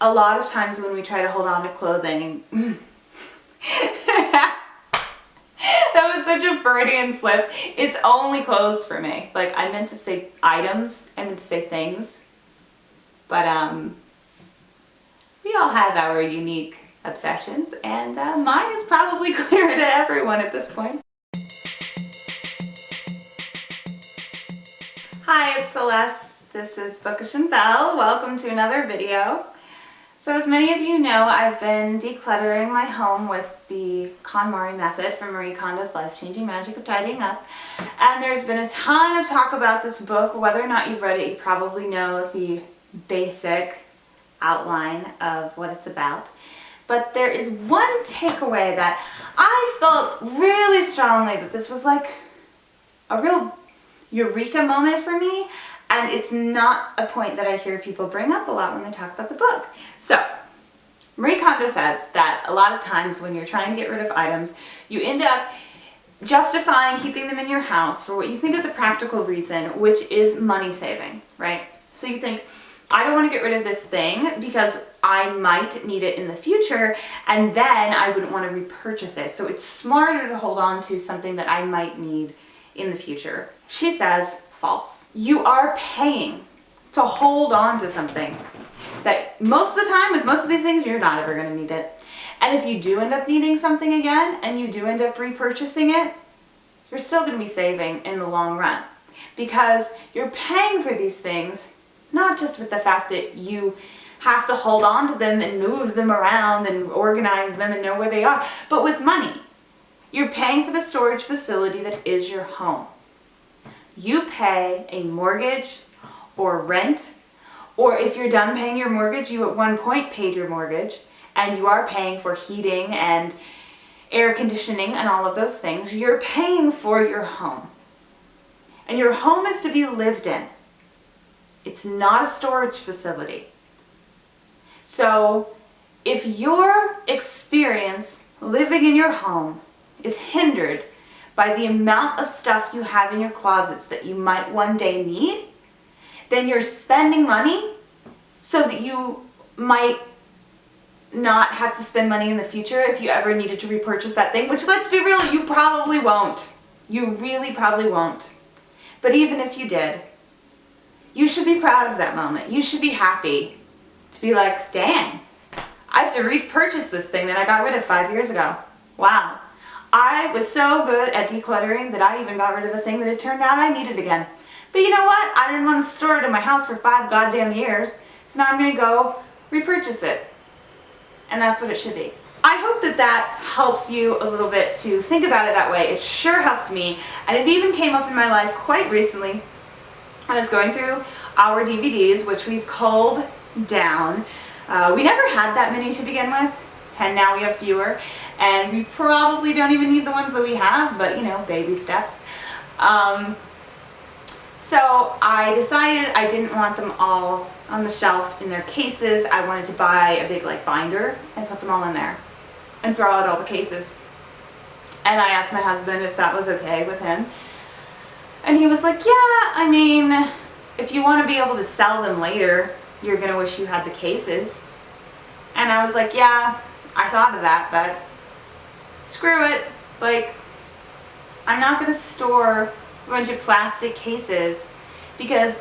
a lot of times when we try to hold on to clothing, that was such a Freudian slip. It's only clothes for me. Like, I meant to say items, I meant to say things, but we all have our unique obsessions, and mine is probably clear to everyone at this point. Hi, it's Celeste. This is Bookish and Belle. Welcome to another video. So as many of you know, I've been decluttering my home with the KonMari method from Marie Kondo's Life-Changing Magic of Tidying Up. And there's been a ton of talk about this book. Whether or not you've read it, you probably know the basic outline of what it's about. But there is one takeaway that I felt really strongly that this was like a real eureka moment for me. And it's not a point that I hear people bring up a lot when they talk about the book. So, Marie Kondo says that a lot of times when you're trying to get rid of items, you end up justifying keeping them in your house for what you think is a practical reason, which is money saving, right? So you think, I don't want to get rid of this thing because I might need it in the future, and then I wouldn't want to repurchase it. So it's smarter to hold on to something that I might need in the future. She says, false. You are paying to hold on to something that most of the time, with most of these things, you're not ever going to need it. And if you do end up needing something again, and you do end up repurchasing it, you're still going to be saving in the long run. Because you're paying for these things, not just with the fact that you have to hold on to them and move them around and organize them and know where they are, but with money. You're paying for the storage facility that is your home. You pay a mortgage or rent, or if you're done paying your mortgage, you at one point paid your mortgage, and you are paying for heating and air conditioning and all of those things. You're paying for your home. And your home is to be lived in. It's not a storage facility. So if your experience living in your home is hindered by the amount of stuff you have in your closets that you might one day need, then you're spending money so that you might not have to spend money in the future if you ever needed to repurchase that thing, which, let's be real, you probably won't. You really probably won't. But even if you did, you should be proud of that moment. You should be happy to be like, dang, I have to repurchase this thing that I got rid of 5 years ago. Wow. I was so good at decluttering that I even got rid of a thing that it turned out I needed again. But you know what? I didn't want to store it in my house for 5 goddamn years, so now I'm going to go repurchase it. And that's what it should be. I hope that that helps you a little bit to think about it that way. It sure helped me, and it even came up in my life quite recently. I was going through our DVDs, which we've culled down. We never had that many to begin with, and now we have fewer. And we probably don't even need the ones that we have, but you know, baby steps. So I decided I didn't want them all on the shelf in their cases. I wanted to buy a big like binder and put them all in there and throw out all the cases. And I asked my husband if that was okay with him. And he was like, yeah, I mean, if you want to be able to sell them later, you're going to wish you had the cases. And I was like, yeah, I thought of that, but screw it. Like, I'm not going to store a bunch of plastic cases because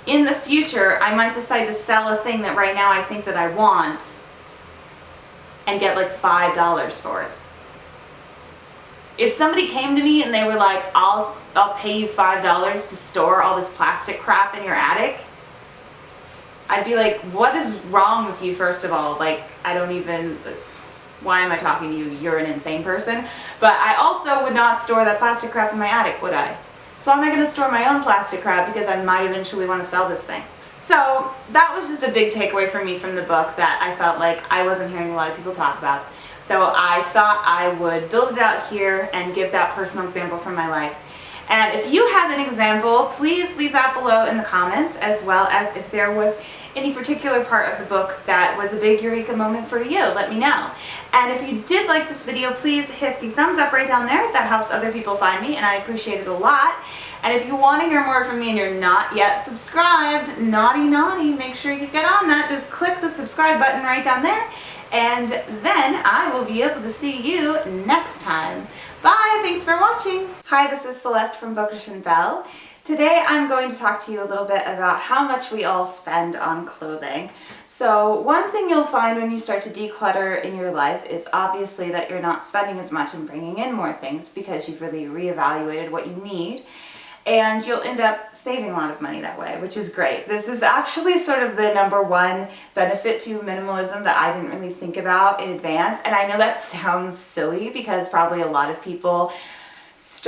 in the future I might decide to sell a thing that right now I think that I want and get like $5 for it. If somebody came to me and they were like, I'll pay you $5 to store all this plastic crap in your attic, I'd be like, what is wrong with you, first of all? Like, I don't even... Why am I talking to you? You're an insane person. But I also would not store that plastic crap in my attic, would I? So am I going to store my own plastic crap because I might eventually want to sell this thing? So that was just a big takeaway for me from the book that I felt like I wasn't hearing a lot of people talk about. So I thought I would build it out here and give that personal example from my life. And if you have an example, please leave that below in the comments, as well as if there was any particular part of the book that was a big eureka moment for you, let me know. And if you did like this video, please hit the thumbs up right down there. That helps other people find me, and I appreciate it a lot. And if you want to hear more from me and you're not yet subscribed, naughty, make sure you get on that. Just click the subscribe button right down there, and then I will be able to see you next time. Bye, thanks for watching. Hi, this is Celeste from Bookish and Belle. Today I'm going to talk to you a little bit about how much we all spend on clothing. So one thing you'll find when you start to declutter in your life is obviously that you're not spending as much and bringing in more things because you've really reevaluated what you need. And you'll end up saving a lot of money that way, which is great. This is actually sort of the #1 benefit to minimalism that I didn't really think about in advance. And I know that sounds silly because probably a lot of people start